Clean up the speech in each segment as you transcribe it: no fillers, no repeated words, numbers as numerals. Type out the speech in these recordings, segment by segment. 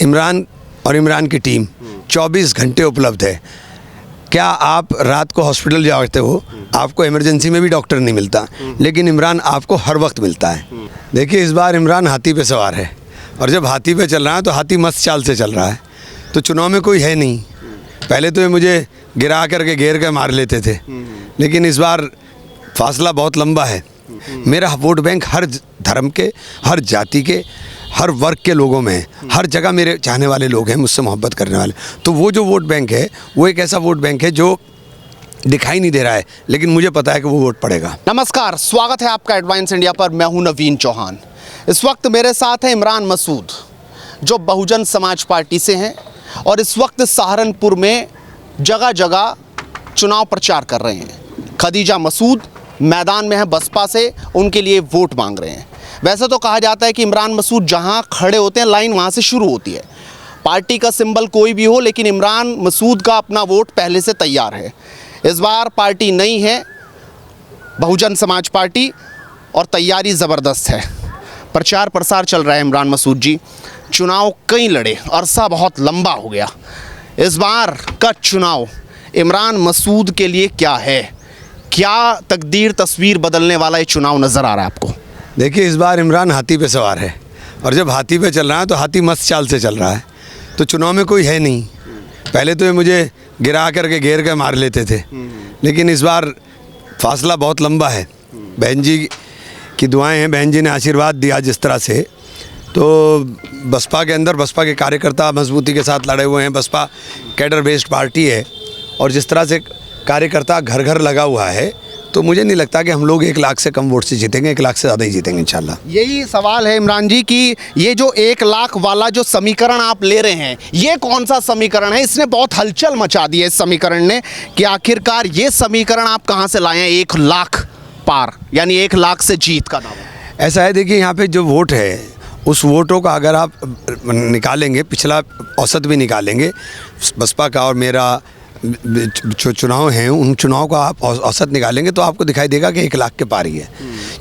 इमरान और इमरान की टीम 24 घंटे उपलब्ध है। क्या आप रात को हॉस्पिटल जाते हो, आपको इमरजेंसी में भी डॉक्टर नहीं मिलता, लेकिन इमरान आपको हर वक्त मिलता है। देखिए, इस बार इमरान हाथी पे सवार है, और जब हाथी पे चल रहा है तो हाथी मस्त चाल से चल रहा है। तो चुनाव में कोई है नहीं। पहले तो ये मुझे गिरा करके घेर के मार लेते थे, लेकिन इस बार फासला बहुत लंबा है। मेरा वोट बैंक हर धर्म के, हर जाति के, हर वर्ग के लोगों में है। हर जगह मेरे चाहने वाले लोग हैं, मुझसे मोहब्बत करने वाले। तो वो जो वोट बैंक है वो एक ऐसा वोट बैंक है जो दिखाई नहीं दे रहा है, लेकिन मुझे पता है कि वो वोट पड़ेगा। नमस्कार, स्वागत है आपका एडवांस इंडिया पर। मैं हूं नवीन चौहान। इस वक्त मेरे साथ है इमरान मसूद, जो बहुजन समाज पार्टी से हैं और इस वक्त सहारनपुर में जगह जगह चुनाव प्रचार कर रहे हैं। खदीजा मसूद मैदान में है बसपा से, उनके लिए वोट मांग रहे हैं। वैसे तो कहा जाता है कि इमरान मसूद जहां खड़े होते हैं लाइन वहां से शुरू होती है। पार्टी का सिंबल कोई भी हो, लेकिन इमरान मसूद का अपना वोट पहले से तैयार है। इस बार पार्टी नई है, बहुजन समाज पार्टी, और तैयारी ज़बरदस्त है। प्रचार प्रसार चल रहा है। इमरान मसूद जी चुनाव कई लड़े, अरसा बहुत लंबा हो गया। इस बार का चुनाव इमरान मसूद के लिए क्या है? क्या तकदीर तस्वीर बदलने वाला ये चुनाव नज़र आ रहा है आपको? देखिए, इस बार इमरान हाथी पे सवार है, और जब हाथी पे चल रहा है तो हाथी मस्त चाल से चल रहा है। तो चुनाव में कोई है नहीं। पहले तो ये मुझे गिरा करके घेर के मार लेते थे, लेकिन इस बार फासला बहुत लंबा है। बहन जी की दुआएं हैं, बहन जी ने आशीर्वाद दिया जिस तरह से, तो बसपा के अंदर बसपा के कार्यकर्ता मजबूती के साथ लड़े हुए हैं। बसपा कैडर बेस्ड पार्टी है, और जिस तरह से कार्यकर्ता घर घर लगा हुआ है, तो मुझे नहीं लगता कि हम लोग 1 लाख से कम वोट से जीतेंगे। 1 लाख से ज़्यादा ही जीतेंगे इंशाल्लाह। यही सवाल है इमरान जी कि ये जो 1 लाख वाला जो समीकरण आप ले रहे हैं, ये कौन सा समीकरण है? इसने बहुत हलचल मचा दी है इस समीकरण ने, कि आखिरकार ये समीकरण आप कहाँ से लाए हैं? 1 लाख पार, यानी 1 लाख से जीत का दावा। ऐसा है, देखिए, यहाँ पे जो वोट है उस वोटों का अगर आप निकालेंगे, पिछला औसत भी निकालेंगे बसपा का और मेरा, जो चुनाव हैं उन चुनाव का आप औसत निकालेंगे तो आपको दिखाई देगा कि 1 लाख के पार ही है।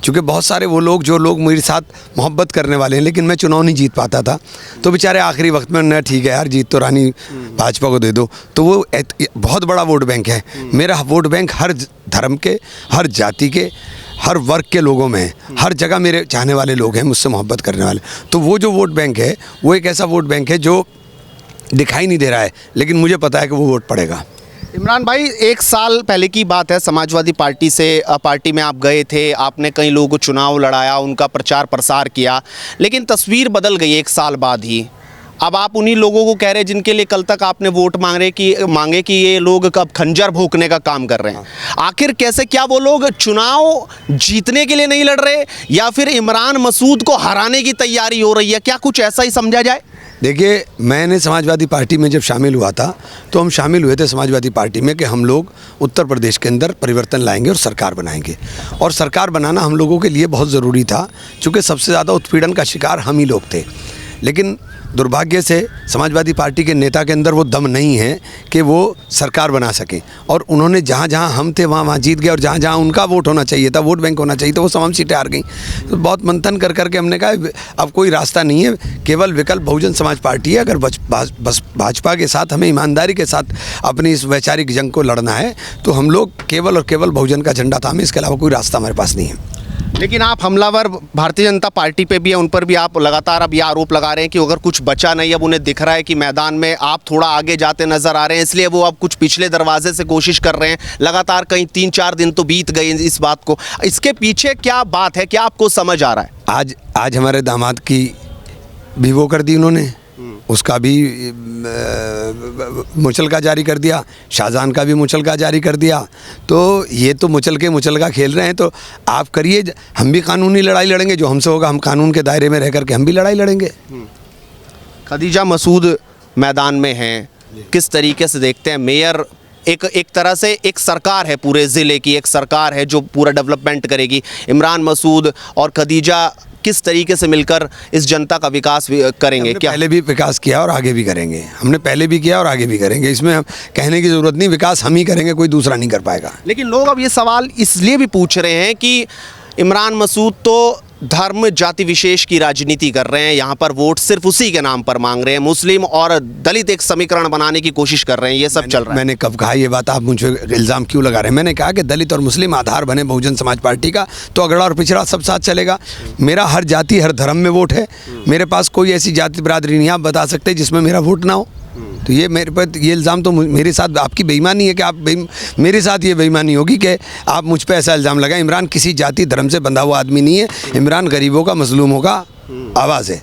क्योंकि बहुत सारे वो लोग जो लोग मेरे साथ मोहब्बत करने वाले हैं, लेकिन मैं चुनाव नहीं जीत पाता था, तो बेचारे आखिरी वक्त में ना, ठीक है यार, जीत तो रानी भाजपा को दे दो। तो वो बहुत बड़ा वोट बैंक है। मेरा वोट बैंक हर धर्म के, हर जाति के, हर वर्ग के लोगों में है। हर जगह मेरे चाहने वाले लोग हैं, मुझसे मोहब्बत करने वाले। तो वो जो वोट बैंक है वो एक ऐसा वोट बैंक है जो दिखाई नहीं दे रहा है, लेकिन मुझे पता है कि वो वोट पड़ेगा। इमरान भाई, 1 साल पहले की बात है, समाजवादी पार्टी से पार्टी में आप गए थे, आपने कई लोगों को चुनाव लड़ाया, उनका प्रचार प्रसार किया, लेकिन तस्वीर बदल गई 1 साल बाद ही। अब आप उन्हीं लोगों को कह रहे हैं जिनके लिए कल तक आपने वोट मांगे कि ये लोग कब खंजर भोंकने का काम कर रहे हैं। आखिर कैसे, क्या वो लोग चुनाव जीतने के लिए नहीं लड़ रहे, या फिर इमरान मसूद को हराने की तैयारी हो रही है? क्या कुछ ऐसा ही समझा जाए? देखिए, मैंने समाजवादी पार्टी में जब शामिल हुआ था तो हम शामिल हुए थे समाजवादी पार्टी में कि हम लोग उत्तर प्रदेश के अंदर परिवर्तन लाएंगे और सरकार बनाएंगे। और सरकार बनाना हम लोगों के लिए बहुत ज़रूरी था, क्योंकि सबसे ज़्यादा उत्पीड़न का शिकार हम ही लोग थे। लेकिन दुर्भाग्य से समाजवादी पार्टी के नेता के अंदर वो दम नहीं है कि वो सरकार बना सके, और उन्होंने जहाँ जहाँ हम थे वहाँ जीत गए, और जहाँ जहाँ उनका वोट होना चाहिए था, वोट बैंक होना चाहिए था, वो तमाम सीटें हार गई। तो बहुत मंथन कर करके हमने कहा अब कोई रास्ता नहीं है, केवल विकल्प बहुजन समाज पार्टी है। अगर बस भाजपा के साथ हमें ईमानदारी के साथ अपनी इस वैचारिक जंग को लड़ना है, तो हम लोग केवल और केवल बहुजन का झंडा थामे, इसके अलावा कोई रास्ता हमारे पास नहीं है। लेकिन आप हमलावर भारतीय जनता पार्टी पे भी है, उन पर भी आप लगातार अब ये आरोप लगा रहे हैं कि अगर कुछ बचा नहीं, अब उन्हें दिख रहा है कि मैदान में आप थोड़ा आगे जाते नजर आ रहे हैं, इसलिए वो अब कुछ पिछले दरवाजे से कोशिश कर रहे हैं। लगातार कहीं 3-4 दिन तो बीत गए इस बात को। इसके पीछे क्या बात है, क्या आपको समझ आ रहा है? आज हमारे दामाद की भी वो कर दी उन्होंने, उसका भी मुचलका जारी कर दिया, शाहजहां का भी मुचलका जारी कर दिया। तो ये तो मुचलका खेल रहे हैं। तो आप करिए, हम भी कानूनी लड़ाई लड़ेंगे, जो हमसे होगा हम कानून के दायरे में रह करके हम भी लड़ाई लड़ेंगे। खदीजा मसूद मैदान में हैं, किस तरीके से देखते हैं? मेयर एक तरह से एक सरकार है, पूरे ज़िले की एक सरकार है जो पूरा डेवलपमेंट करेगी। इमरान मसूद और खदीजा किस तरीके से मिलकर इस जनता का विकास करेंगे? क्या पहले भी विकास किया और आगे भी करेंगे। हमने पहले भी किया और आगे भी करेंगे, इसमें हम कहने की ज़रूरत नहीं। विकास हम ही करेंगे, कोई दूसरा नहीं कर पाएगा। लेकिन लोग अब ये सवाल इसलिए भी पूछ रहे हैं कि इमरान मसूद तो धर्म जाति विशेष की राजनीति कर रहे हैं, यहाँ पर वोट सिर्फ उसी के नाम पर मांग रहे हैं, मुस्लिम और दलित एक समीकरण बनाने की कोशिश कर रहे हैं, ये सब चल रहा है। मैंने कब कहा ये बात? आप मुझे इल्ज़ाम क्यों लगा रहे हैं? मैंने कहा कि दलित और मुस्लिम आधार बने बहुजन समाज पार्टी का, तो अगड़ा और पिछड़ा सब साथ चलेगा। मेरा हर जाति हर धर्म में वोट है, मेरे पास कोई ऐसी जाति बिरादरी नहीं आप बता सकते जिसमें मेरा वोट ना हो। तो ये मेरे पर ये इल्ज़ाम तो मेरे साथ आपकी बेईमानी है कि आप मेरे साथ ये बेईमानी होगी कि आप मुझ पे ऐसा इल्ज़ाम लगाएं। इमरान किसी जाति धर्म से बंधा हुआ आदमी नहीं है, इमरान गरीबों का मजलूमों का आवाज़ है।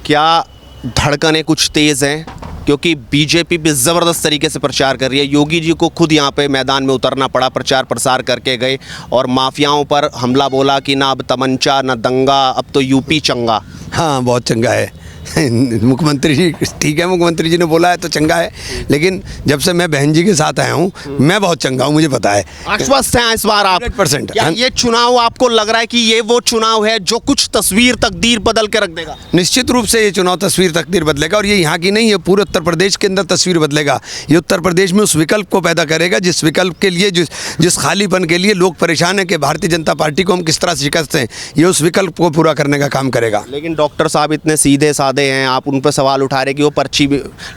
क्या धड़कनें कुछ तेज़ हैं? क्योंकि बीजेपी भी ज़बरदस्त तरीके से प्रचार कर रही है। योगी जी को खुद यहाँ पे मैदान में उतरना पड़ा, प्रचार प्रसार करके गए और माफियाओं पर हमला बोला कि ना अब तमंचा ना दंगा, अब तो यूपी चंगा। हाँ, बहुत चंगा है। मुख्यमंत्री जी ठीक है, मुख्यमंत्री जी ने बोला है तो चंगा है, लेकिन जब से मैं बहन जी के साथ आया हूँ मैं बहुत चंगा हूँ, मुझे पता है। आश्वस्त हैं इस बार आप? 100%। क्या ये चुनाव आपको लग रहा है कि ये वो चुनाव है जो कुछ तस्वीर तकदीर बदल के रख देगा? निश्चित रूप से ये चुनाव तस्वीर तकदीर बदलेगा, और ये यहाँ की नहीं है, पूरे उत्तर प्रदेश के अंदर तस्वीर बदलेगा। ये उत्तर प्रदेश में उस विकल्प को पैदा करेगा जिस विकल्प के लिए जिस खालीपन के लिए लोग परेशान हैं कि भारतीय जनता पार्टी को हम किस तरह से शिकस्त दें, ये उस विकल्प को पूरा करने का काम करेगा। लेकिन डॉक्टर साहब इतने सीधे साधे हैं, आप उन पर सवाल उठा रहे कि वो पर्ची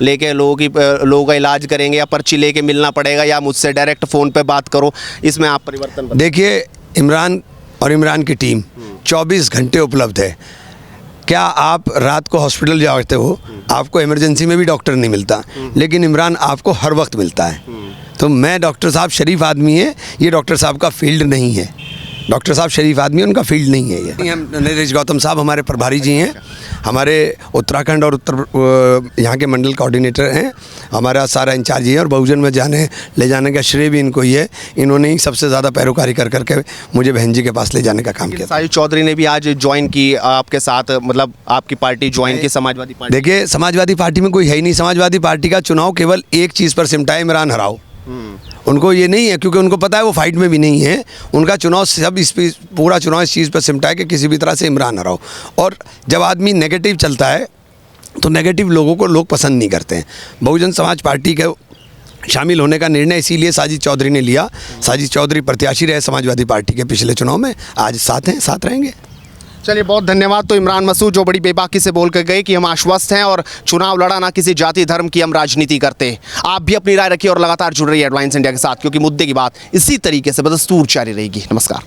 लेके लोगों का इलाज करेंगे या पर्ची लेके मिलना पड़ेगा या मुझसे डायरेक्ट फ़ोन पे बात करो, इसमें आप परिवर्तन देखिए, इमरान और इमरान की टीम 24 घंटे उपलब्ध है। क्या आप रात को हॉस्पिटल जाते हो, आपको इमरजेंसी में भी डॉक्टर नहीं मिलता, लेकिन इमरान आपको हर वक्त मिलता है। तो मैं डॉक्टर साहब शरीफ आदमी है, ये डॉक्टर साहब का फील्ड नहीं है। डॉक्टर साहब शरीफ आदमी, उनका फील्ड नहीं है ये। हम नरेश गौतम साहब हमारे प्रभारी जी हैं, हमारे उत्तराखंड और यहाँ के मंडल कोऑर्डिनेटर हैं, हमारा सारा इंचार्ज ही है, और बहुजन में ले जाने का श्रेय भी इनको ही है। इन्होंने ही सबसे ज़्यादा पैरोकारी कर करके मुझे बहन जी के पास ले जाने का काम किया। साहिल चौधरी ने भी आज ज्वाइन की आपके साथ, मतलब आपकी पार्टी ज्वाइन की, समाजवादी पार्टी। देखिए, समाजवादी पार्टी में कोई है ही नहीं। समाजवादी पार्टी का चुनाव केवल एक चीज़ पर सिमटा है, इमरान हराओ। उनको ये नहीं है, क्योंकि उनको पता है वो फाइट में भी नहीं है। उनका चुनाव सब पूरा चुनाव इस चीज़ पर सिमटा है कि किसी भी तरह से इमरान हराओ। और जब आदमी नेगेटिव चलता है तो नेगेटिव लोगों को लोग पसंद नहीं करते हैं। बहुजन समाज पार्टी के शामिल होने का निर्णय इसीलिए साजिद चौधरी ने लिया। साजिद चौधरी प्रत्याशी रहे समाजवादी पार्टी के पिछले चुनाव में, आज साथ हैं, साथ रहेंगे। चलिए, बहुत धन्यवाद। तो इमरान मसूद जो बड़ी बेबाकी से बोल कर गए कि हम आश्वस्त हैं और चुनाव लड़ा, ना किसी जाति धर्म की हम राजनीति करते। आप भी अपनी राय रखिए और लगातार जुड़ रही है एडवांस इंडिया के साथ, क्योंकि मुद्दे की बात इसी तरीके से बदस्तूर जारी रहेगी। नमस्कार।